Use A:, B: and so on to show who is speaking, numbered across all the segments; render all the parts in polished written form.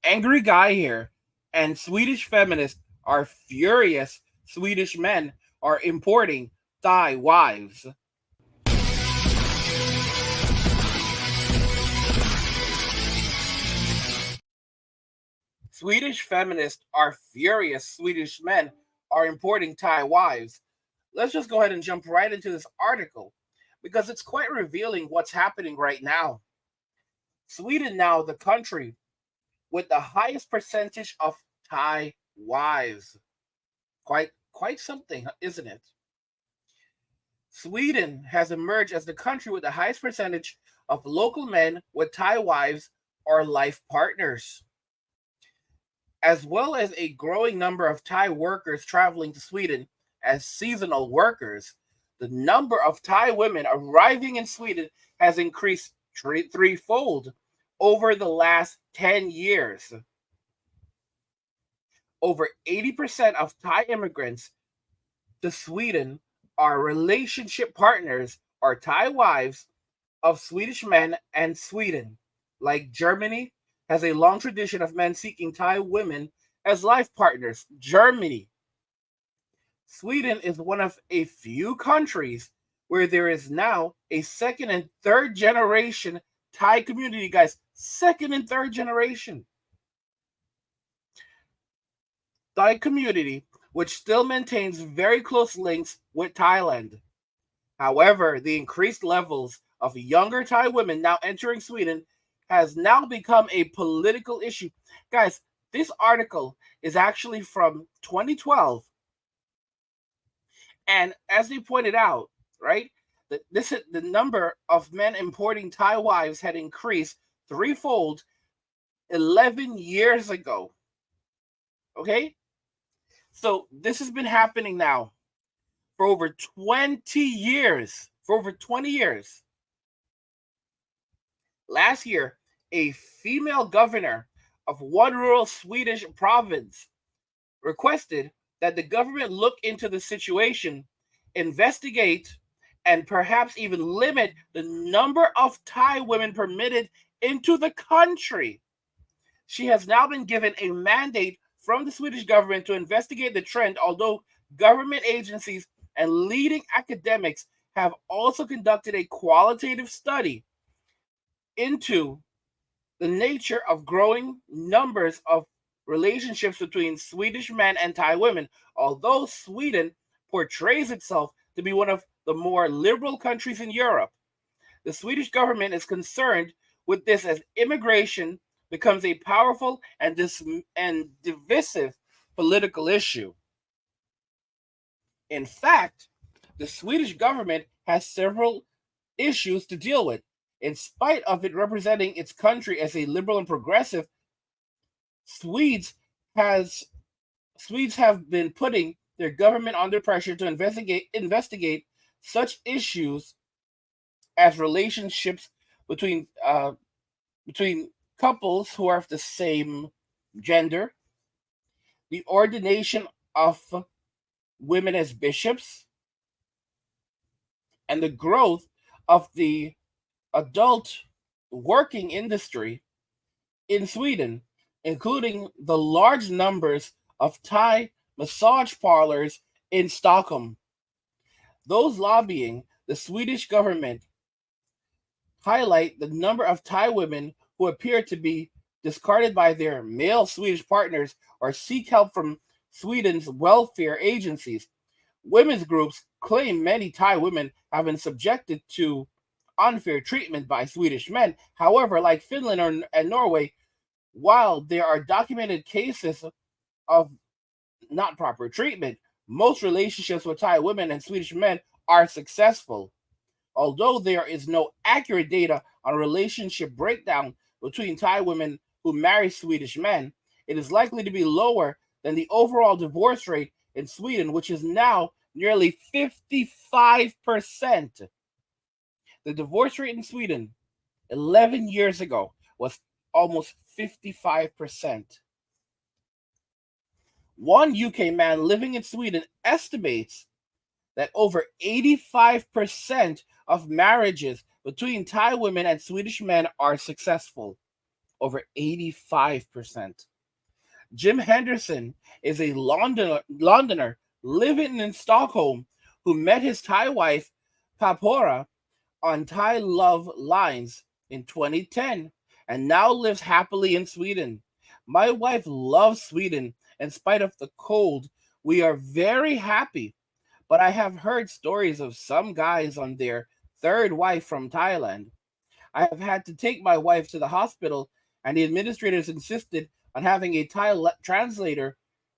A: Angry guy here, and Swedish feminists are furious Swedish men are importing Thai wives. Swedish feminists are furious Swedish men are importing Thai wives. Let's just go ahead and jump right into this article because it's quite revealing what's happening right now. Sweden now the country with the highest percentage of Thai wives. Quite something, isn't it? Sweden has emerged as the country with the highest percentage of local men with Thai wives or life partners, as well as a growing number of Thai workers traveling to Sweden as seasonal workers. The number of Thai women arriving in Sweden has increased threefold over the last 10 years. Over 80% of Thai immigrants to Sweden are relationship partners or Thai wives of Swedish men, and Sweden, like Germany, has a long tradition of men seeking Thai women as life partners. Germany. Sweden is one of a few countries where there is now a second and third generation Thai community, guys. Second and third generation Thai community, which still maintains very close links with Thailand. However, the increased levels of younger Thai women now entering Sweden has now become a political issue. Guys, this article is actually from 2012. And as they pointed out, right, the number of men importing Thai wives had increased threefold 11 years ago. Okay? So this has been happening now for over 20 years. For over 20 years. Last year, a female governor of one rural Swedish province requested that the government look into the situation, investigate, and perhaps even limit the number of Thai women permitted into the country. She has now been given a mandate from the Swedish government to investigate the trend, although government agencies and leading academics have also conducted a qualitative study into the nature of growing numbers of relationships between Swedish men and Thai women. Although Sweden portrays itself to be one of the more liberal countries in Europe, the Swedish government is concerned with this as immigration becomes a powerful and divisive political issue. In fact, the Swedish government has several issues to deal with. In spite of it representing its country as a liberal and progressive, Swedes has Swedes have been putting their government under pressure to investigate such issues as relationships between between couples who are of the same gender, the ordination of women as bishops, and the growth of the adult working industry in Sweden, including the large numbers of Thai massage parlors in Stockholm. Those lobbying the Swedish government highlight the number of Thai women who appear to be discarded by their male Swedish partners or seek help from Sweden's welfare agencies. Women's groups claim many Thai women have been subjected to unfair treatment by Swedish men. However, like Finland and Norway, while there are documented cases of not proper treatment, most relationships with Thai women and Swedish men are successful. Although there is no accurate data on relationship breakdown between Thai women who marry Swedish men, it is likely to be lower than the overall divorce rate in Sweden, which is now nearly 55%. The divorce rate in Sweden 11 years ago was almost 55%. One UK man living in Sweden estimates that over 85% of marriages between Thai women and Swedish men are successful. over 85%. Jim Henderson is a Londoner living in Stockholm who met his Thai wife, Papora, on Thai Love Lines in 2010 and now lives happily in Sweden. My wife loves Sweden. In spite of the cold, we are very happy. But I have heard stories of some guys on their third wife from Thailand. I have had to take my wife to the hospital, and the administrators insisted on having a Thai translator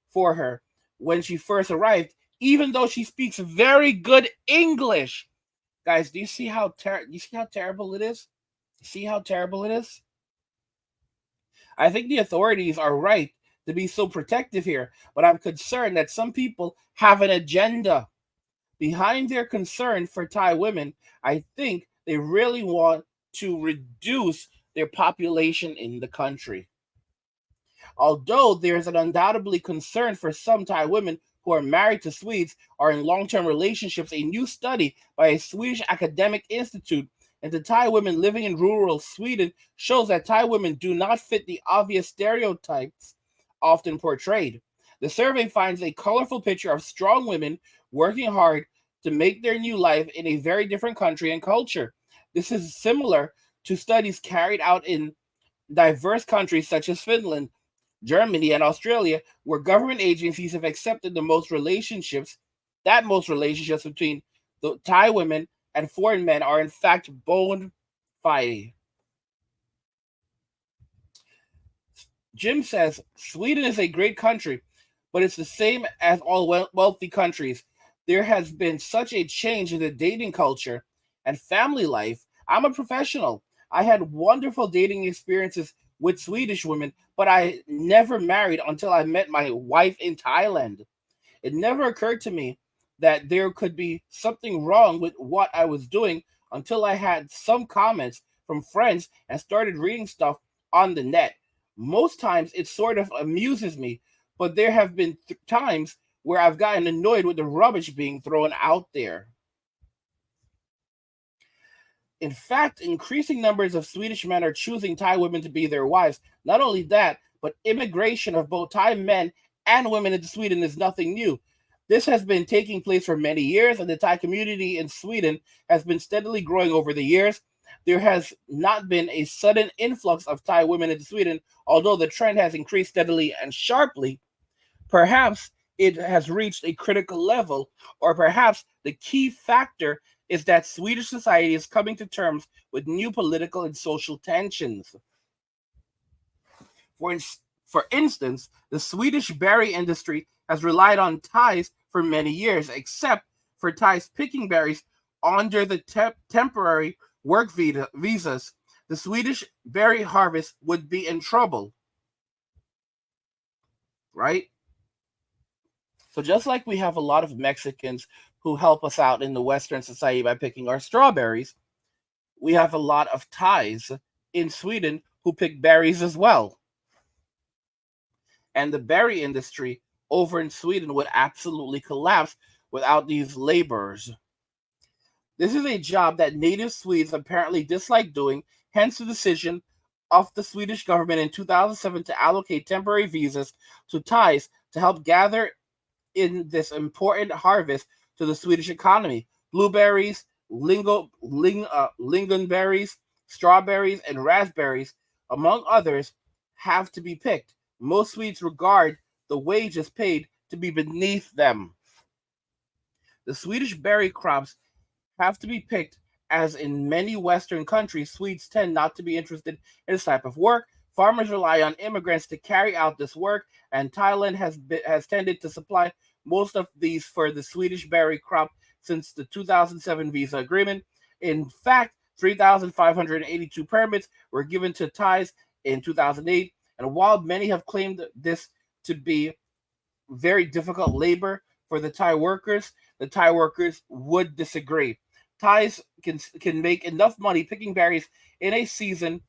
A: for her when she first arrived, even though she speaks very good English. Guys, do you see how terrible it is? See how terrible it is? I think the authorities are right to be so protective here, but I'm concerned that some people have an agenda behind their concern for Thai women. I think they really want to reduce their population in the country. Although there is an undoubtedly concern for some Thai women who are married to Swedes or in long-term relationships, a new study by a Swedish academic institute into Thai women living in rural Sweden shows that Thai women do not fit the obvious stereotypes often portrayed. The survey finds a colorful picture of strong women working hard to make their new life in a very different country and culture. This is similar to studies carried out in diverse countries such as Finland, Germany, and Australia, where government agencies have accepted most relationships between the Thai women and foreign men are in fact bona fide. Jim says Sweden is a great country, but it's the same as all wealthy countries. There has been such a change in the dating culture and family life. I'm a professional. I had wonderful dating experiences with Swedish women, but I never married until I met my wife in Thailand. It never occurred to me that there could be something wrong with what I was doing until I had some comments from friends and started reading stuff on the net. Most times it sort of amuses me, but there have been times where I've gotten annoyed with the rubbish being thrown out there. In fact, increasing numbers of Swedish men are choosing Thai women to be their wives. Not only that, but immigration of both Thai men and women into Sweden is nothing new. This has been taking place for many years, and the Thai community in Sweden has been steadily growing over the years. There has not been a sudden influx of Thai women into Sweden, although the trend has increased steadily and sharply. Perhaps it has reached a critical level, or perhaps the key factor is that Swedish society is coming to terms with new political and social tensions. For instance, the Swedish berry industry has relied on Thais for many years, except for Thais picking berries under the temporary work visas. The Swedish berry harvest would be in trouble, right? So just like we have a lot of Mexicans who help us out in the Western society by picking our strawberries, we have a lot of Thais in Sweden who pick berries as well. And the berry industry over in Sweden would absolutely collapse without these laborers. This is a job that native Swedes apparently dislike doing, hence the decision of the Swedish government in 2007 to allocate temporary visas to Thais to help gather in this important harvest to the Swedish economy. Blueberries, lingonberries, strawberries, and raspberries, among others, have to be picked. Most Swedes regard the wages paid to be beneath them. The Swedish berry crops have to be picked, as in many Western countries, Swedes tend not to be interested in this type of work. Farmers rely on immigrants to carry out this work, and Thailand has tended to supply most of these for the Swedish berry crop since the 2007 visa agreement. In fact, 3,582 permits were given to Thais in 2008, and while many have claimed this to be very difficult labor for the Thai workers would disagree. Thais can make enough money picking berries in a season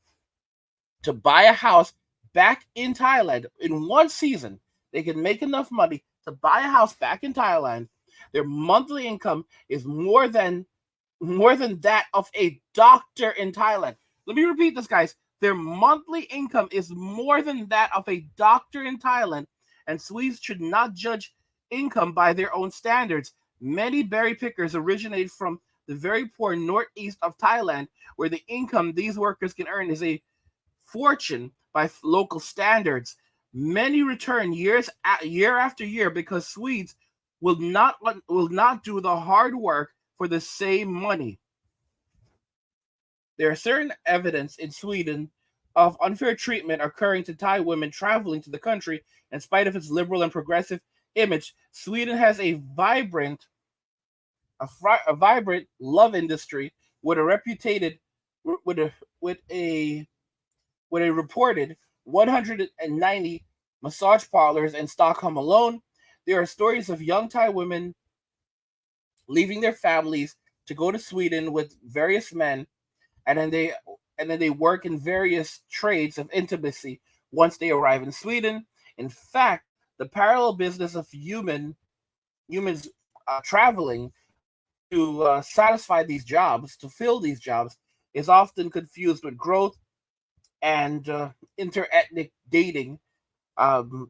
A: to buy a house back in Thailand. In one season, they can make enough money to buy a house back in Thailand. Their monthly income is more than that of a doctor in Thailand. Let me repeat this, guys. Their monthly income is more than that of a doctor in Thailand, and Swedes should not judge income by their own standards. Many berry pickers originate from the very poor northeast of Thailand, where the income these workers can earn is a fortune by local standards. Many return year after year because Swedes will not do the hard work for the same money. There is certain evidence in Sweden of unfair treatment occurring to Thai women traveling to the country. In spite of its liberal and progressive image, Sweden has a vibrant love industry with a reputed with a with a with a reported 190 massage parlors in Stockholm alone. There are stories of young Thai women leaving their families to go to Sweden with various men, and then they work in various trades of intimacy once they arrive in Sweden. In fact, the parallel business of humans traveling to satisfy these jobs, to fill these jobs, is often confused with growth and interethnic dating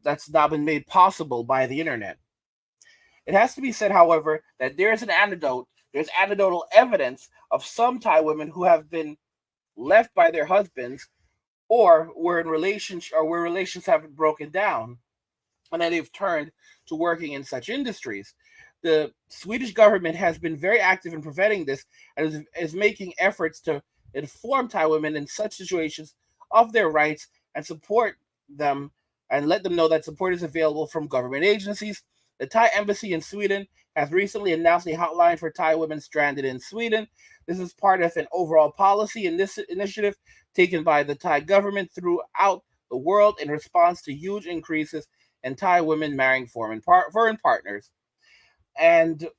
A: that's now been made possible by the internet. It has to be said, however, that there's anecdotal evidence of some Thai women who have been left by their husbands or were in relationship or where relations have broken down, and then they've turned to working in such industries. The Swedish government has been very active in preventing this and is making efforts to inform Thai women in such situations of their rights and support them and let them know that support is available from government agencies. The Thai embassy in Sweden has recently announced a hotline for Thai women stranded in Sweden. This is part of an overall policy in this initiative taken by the Thai government throughout the world in response to huge increases in Thai women marrying foreign partners. And if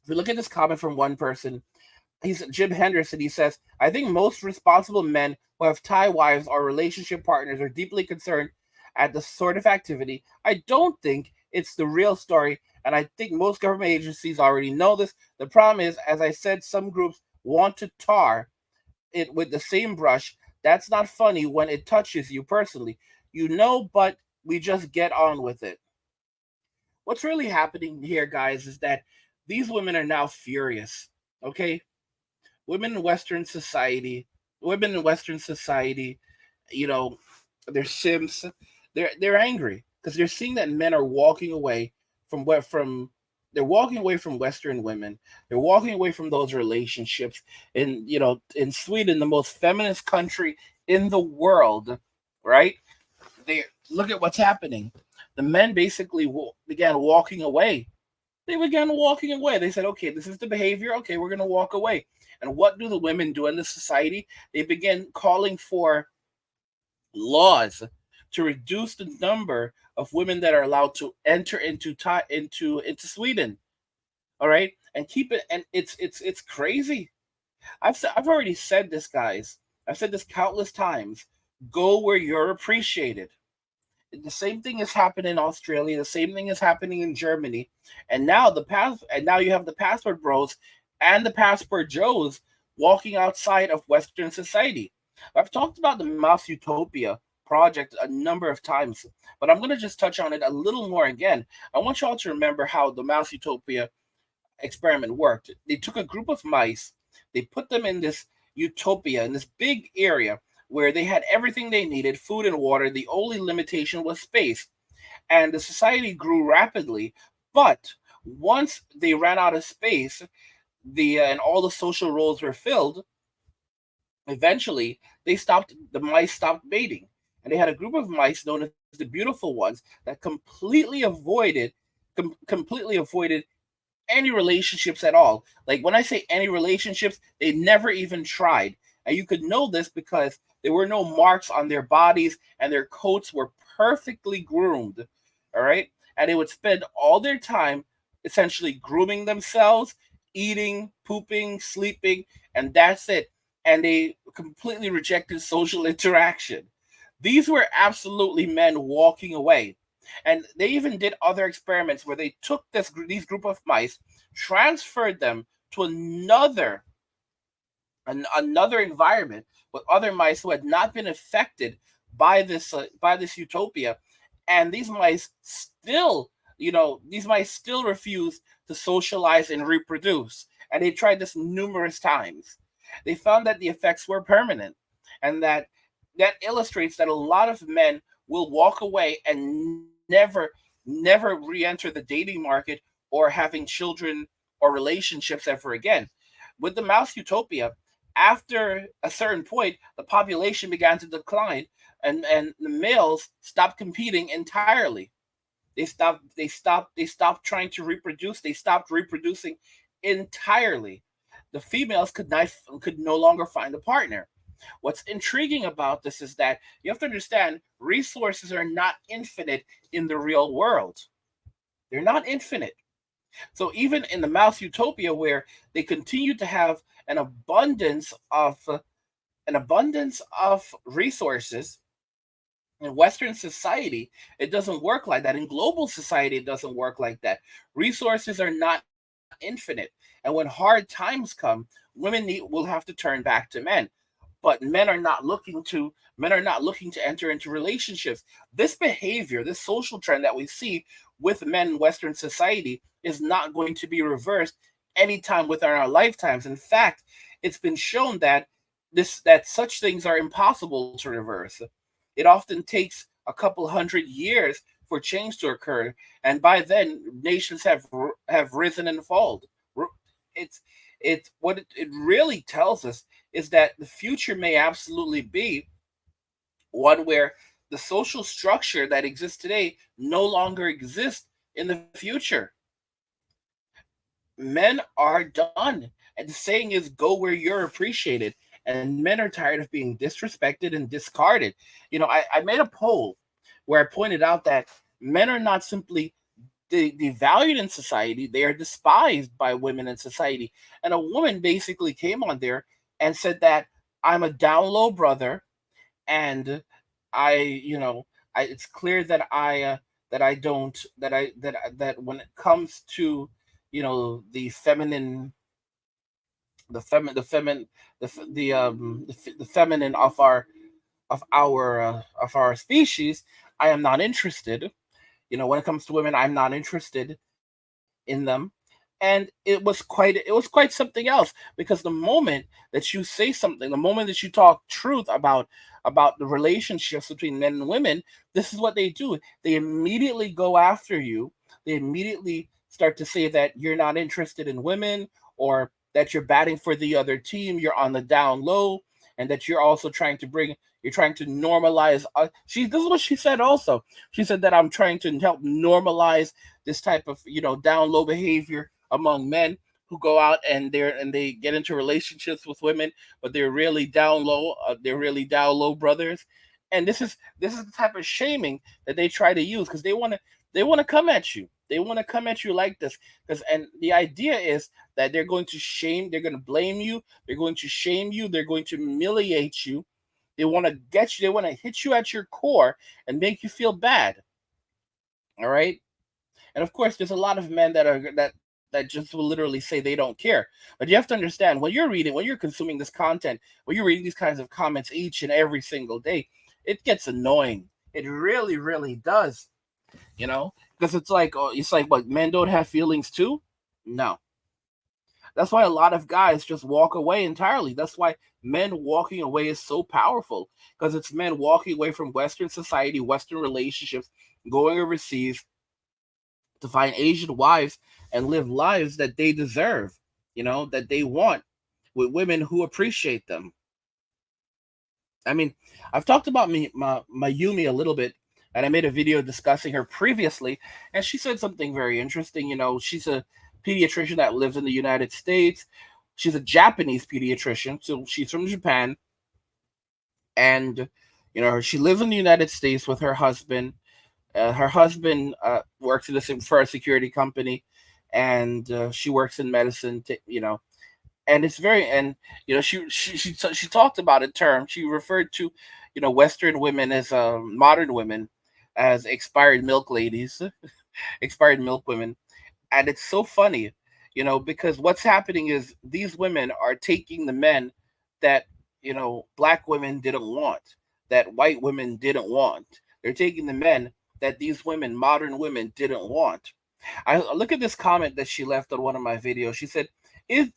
A: we look at this comment from one person, he's Jim Henderson. He says, I think most responsible men who have Thai wives or relationship partners are deeply concerned at the sort of activity. I don't think it's the real story, and I think most government agencies already know this. The problem is, as I said, some groups want to tar it with the same brush. That's not funny when it touches you personally. But we just get on with it. What's really happening here, guys, is that these women are now furious. Okay? women in Western society, women in Western society, you know, they're simps. They're angry because they're seeing that men are walking away from what from they're walking away from Western women. They're walking away from those relationships. In Sweden, the most feminist country in the world, right? They look at what's happening. The men basically began walking away. They began walking away. They said, okay, this is the behavior. Okay, we're going to walk away. And what do the women do in this society? They begin calling for laws to reduce the number of women that are allowed to enter into Sweden. All right, and keep it. And it's crazy. I've already said this, guys. I've said this countless times. Go where you're appreciated. The same thing is happening in Australia. The same thing is happening in Germany, and now you have the passport bros and the passport Joes walking outside of Western society. I've talked about the Mouse Utopia project a number of times, but I'm going to just touch on it a little more again. I want you all to remember how the Mouse Utopia experiment worked. They took a group of mice, they put them in this utopia, in this big area where they had everything they needed, food and water. The only limitation was space. And the society grew rapidly. But once they ran out of space, and all the social roles were filled, eventually the mice stopped mating. And they had a group of mice known as the beautiful ones that completely avoided any relationships at all. Like when I say any relationships, they never even tried. And you could know this because there were no marks on their bodies and their coats were perfectly groomed. All right. And they would spend all their time essentially grooming themselves, eating, pooping, sleeping, and that's it. And they completely rejected social interaction. These were absolutely men walking away. And they even did other experiments where they took these group of mice, transferred them to another environment with other mice who had not been affected by this utopia, and these mice still, these mice still refused to socialize and reproduce, and they tried this numerous times. They found that the effects were permanent, and that illustrates that a lot of men will walk away and never re-enter the dating market or having children or relationships ever again. With the mouse utopia, after a certain point, the population began to decline, and the males stopped competing entirely. They stopped trying to reproduce. They stopped reproducing entirely. The females could no longer find a partner. What's intriguing about this is that you have to understand resources are not infinite in the real world. They're not infinite. So even in the mouse utopia, where they continue to have an abundance of resources, in Western society, it doesn't work like that. In global society, it doesn't work like that. Resources are not infinite, and when hard times come, will have to turn back to men. But men are not looking to enter into relationships. This behavior, this social trend that we see with men in Western society, is not going to be reversed anytime within our lifetimes. In fact, it's been shown that such things are impossible to reverse. It often takes a couple hundred years for change to occur, and by then nations have risen and fallen. It's it really tells us is that the future may absolutely be one where the social structure that exists today no longer exists in the future. Men are done. And the saying is, go where you're appreciated. And men are tired of being disrespected and discarded. I made a poll where I pointed out that men are not simply devalued in society, they are despised by women in society. And a woman basically came on there and said that I'm a down low brother, and I, it's clear that I don't that when it comes to the feminine, the feminine the feminine the feminine of our species, I am not interested. When it comes to women, I'm not interested in them. And it was quite something else, because the moment that you say something, the moment that you talk truth about the relationships between men and women, this is what they do. They immediately go after you. They immediately start to say that you're not interested in women, or that you're batting for the other team, you're on the down low, and that you're trying to normalize. This is what she said also. She said that I'm trying to help normalize this type of down low behavior among men who go out and they get into relationships with women, but they're really down low. They're really down low brothers, and this is the type of shaming that they try to use, because they want to come at you. They want to come at you like this, because and the idea is that they're going to blame you, they're going to shame you, they're going to humiliate you. They want to get you. They want to hit you at your core and make you feel bad. All right. And of course, there's a lot of men that just will literally say they don't care. But you have to understand, when you're consuming this content, when you're reading these kinds of comments each and every single day, it gets annoying. It really, really does. Because it's like, what, men don't have feelings too? No. That's why a lot of guys just walk away entirely. That's why men walking away is so powerful, because it's men walking away from Western society, Western relationships, going overseas to find Asian wives and live lives that they deserve, that they want, with women who appreciate them. I mean, I've talked about Mayumi a little bit, and I made a video discussing her previously, and she said something very interesting. She's a pediatrician that lives in the United States. She's a Japanese pediatrician, so she's from Japan, and she lives in the United States with her husband. Her husband works for a security company, and she works in medicine. And it's very and she talked about a term. She referred to Western women as modern women as expired milk ladies, expired milk women. And it's so funny, because what's happening is these women are taking the men that black women didn't want, that white women didn't want. They're taking the men that these women, modern women, didn't want. I look at this comment that she left on one of my videos. She said,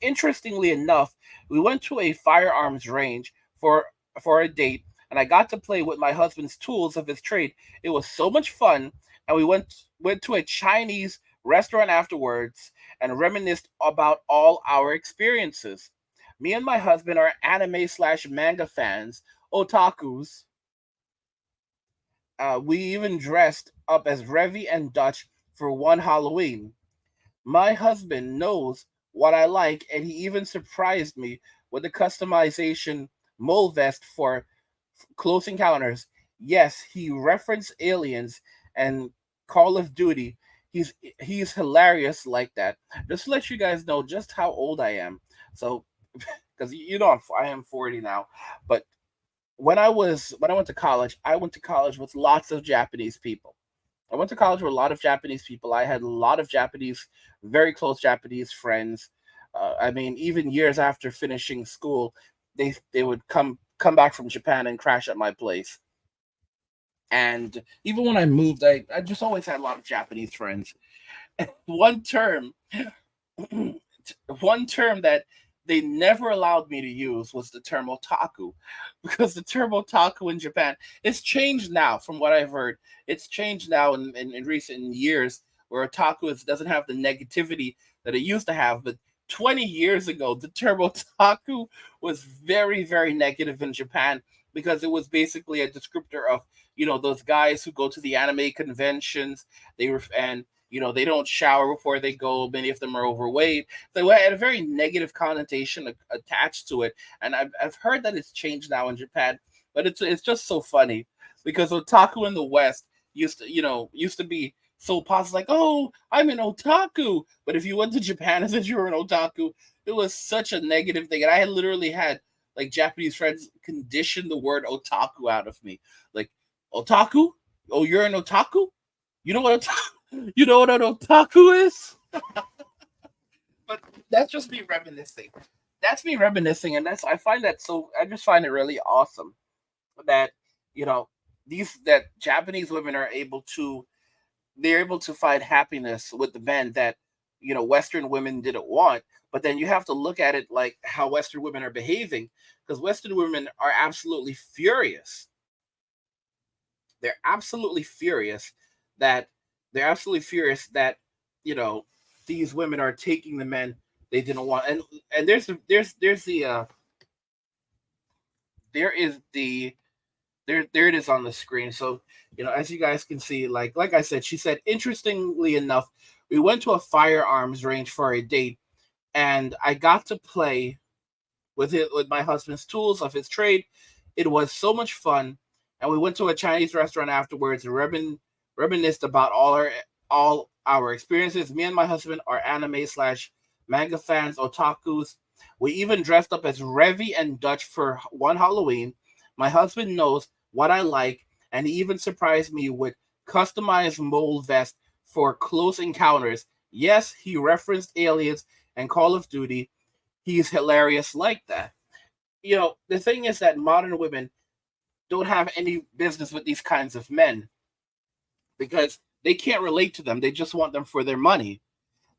A: Interestingly enough, we went to a firearms range for a date, and I got to play with my husband's tools of his trade. It was so much fun, and we went to a Chinese restaurant afterwards and reminisced about all our experiences. Me and my husband are anime/manga fans, otakus. We even dressed up as Revi and Dutch for one Halloween. My husband knows what I like, and he even surprised me with the customization mole vest for Close Encounters. Yes, he referenced Aliens and Call of Duty. He's hilarious like that. Just to let you guys know just how old I am. So, because I am 40 now, but when I went to college, I went to college with lots of Japanese people. I went to college with a lot of Japanese people. I had a lot of Japanese, very close Japanese friends. I mean, even years after finishing school, they would come back from Japan and crash at my place. And even when I moved, I just always had a lot of Japanese friends. One term one term that they never allowed me to use was the term otaku, because the term otaku in Japan, it's changed now from what I've heard. It's changed now in recent years, where otaku doesn't have the negativity that it used to have. But 20 years ago, the term otaku was very, very negative in Japan, because it was basically a descriptor of, those guys who go to the anime conventions. And they don't shower before they go. Many of them are overweight. So it had a very negative connotation attached to it. And I've heard that it's changed now in Japan, but it's just so funny, because otaku in the West used to be so positive, like, oh, I'm an otaku. But if you went to Japan and said you were an otaku, it was such a negative thing. And I had literally had like Japanese friends condition the word otaku out of me. Like, otaku? Oh, you're an otaku? You know what you know what an otaku is? But that's just me reminiscing. That's me reminiscing, and I just find it really awesome that you know these that Japanese women are able to they're able to find happiness with the men that Western women didn't want. But then you have to look at it like how Western women are behaving, because Western women are absolutely furious. They're absolutely furious that they're absolutely furious that you know these women are taking the men they didn't want. And there is the there it is on the screen. So as you guys can see, like I said, she said, interestingly enough, we went to a firearms range for a date, and I got to play with my husband's tools of his trade. It was so much fun, and we went to a Chinese restaurant afterwards and reminisced about all our experiences. Me and my husband are anime/manga fans, otakus. We even dressed up as Revi and Dutch for one Halloween. My husband knows what I like, and he even surprised me with customized mole vest for Close Encounters. Yes, he referenced Aliens and Call of Duty. He's hilarious like that. The thing is that modern women don't have any business with these kinds of men, because they can't relate to them. They just want them for their money.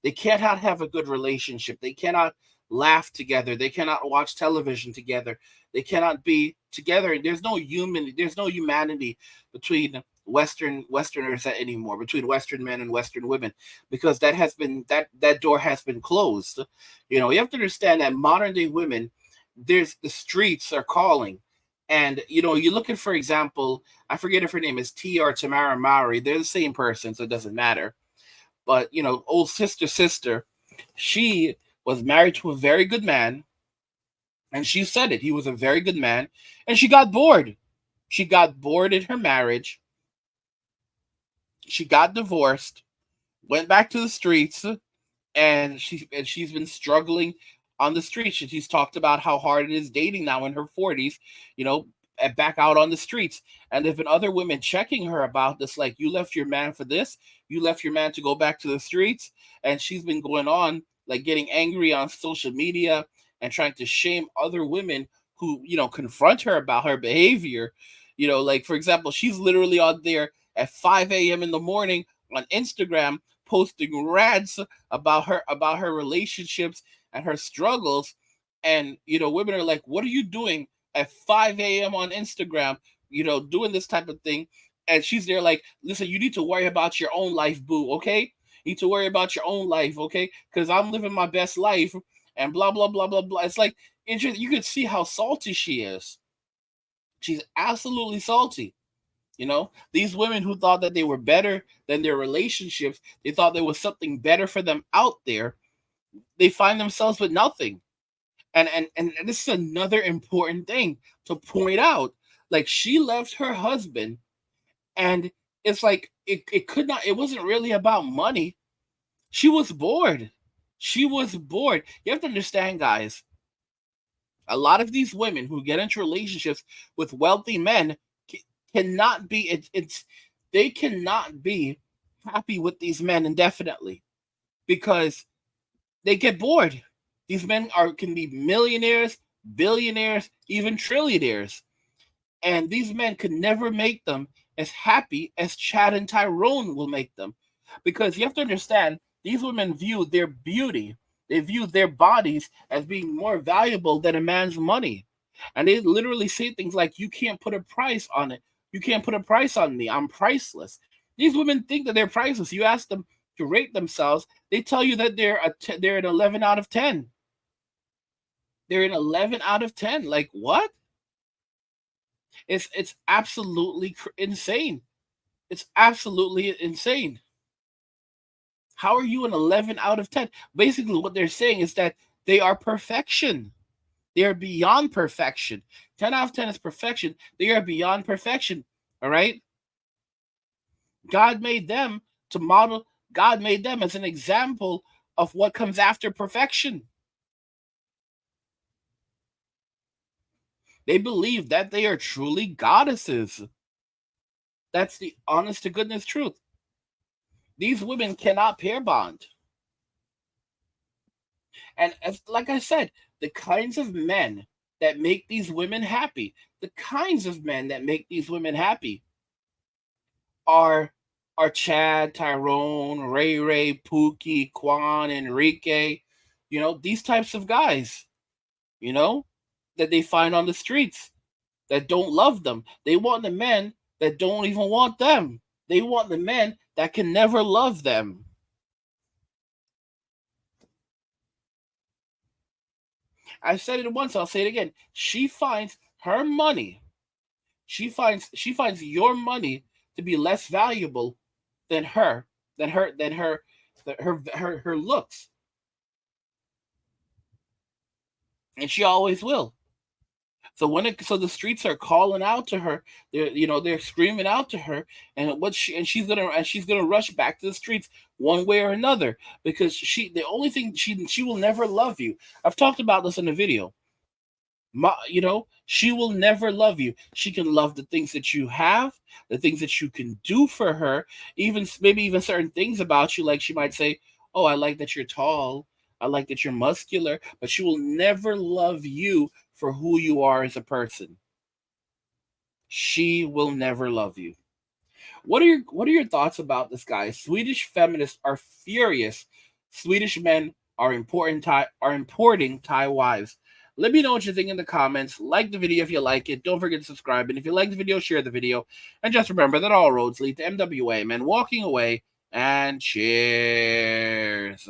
A: They cannot have a good relationship. They cannot laugh together. They cannot watch television together. They cannot be together. There's no humanity between Westerners anymore, between Western men and Western women, because that door has been closed. You have to understand that modern day women, there's the streets are calling. And you're looking, for example, I forget if her name is T or Tamara Mowry. They're the same person, so it doesn't matter. But old sister, she was married to a very good man, and she said it. He was a very good man, and she got bored. She got bored in her marriage. She got divorced, went back to the streets, and she's been struggling on the streets. She's talked about how hard it is dating now in her 40s, you know, and back out on the streets. And there've been other women checking her about this, like, you left your man for this, you left your man to go back to the streets. And she's been going on, like, getting angry on social media and trying to shame other women who confront her about her behavior. Like, for example, she's literally out there at 5 a.m. in the morning on Instagram posting rants about her relationships and her struggles. And women are like, what are you doing at 5 a.m. on Instagram, doing this type of thing? And she's there like, listen, you need to worry about your own life, boo, okay? You need to worry about your own life, okay? Because I'm living my best life, and blah blah blah blah blah. It's like, you could see how salty she is. She's absolutely salty. These women who thought that they were better than their relationships, they thought there was something better for them out there, they find themselves with nothing. And this is another important thing to point out. Like, she left her husband, and it's like it wasn't really about money. She was bored. She was bored. You have to understand, guys, a lot of these women who get into relationships with wealthy men cannot be they cannot be happy with these men indefinitely, because they get bored. These men can be millionaires, billionaires, even trillionaires, and these men could never make them as happy as Chad and Tyrone will make them, because you have to understand, these women view their beauty, they view their bodies as being more valuable than a man's money. And they literally say things like, you can't put a price on it. You can't put a price on me. I'm priceless. These women think that they're priceless. You ask them to rate themselves, they tell you that they're an 11 out of 10. They're an 11 out of 10. Like, what? It's absolutely insane. It's absolutely insane. How are you an 11 out of 10? Basically, what they're saying is that they are perfection. They are beyond perfection. 10 out of 10 is perfection. They are beyond perfection. All right? God made them to model. God made them as an example of what comes after perfection. They believe that they are truly goddesses. That's the honest to goodness truth. These women cannot pair bond. And like I said, the kinds of men that make these women happy, are Chad, Tyrone, Ray Ray, Pookie, Quan, Enrique, these types of guys, that they find on the streets that don't love them. They want the men that don't even want them. They want the men that can never love them. I said it once, I'll say it again. She finds her money. She finds your money to be less valuable than her looks. And she always will. So so the streets are calling out to her, they're screaming out to her, and she's gonna rush back to the streets one way or another, because the only thing she will never love you. I've talked about this in a video. She will never love you. She can love the things that you have, the things that you can do for her, maybe even certain things about you, like she might say, oh, I like that you're tall, I like that you're muscular, but she will never love you for who you are as a person. She will never love you. What are your thoughts about this, guys? Swedish feminists are furious. Swedish men are importing Thai wives. Let me know what you think in the comments. Like the video if you like it. Don't forget to subscribe. And if you like the video, share the video. And just remember that all roads lead to MWA. Men walking away. And cheers.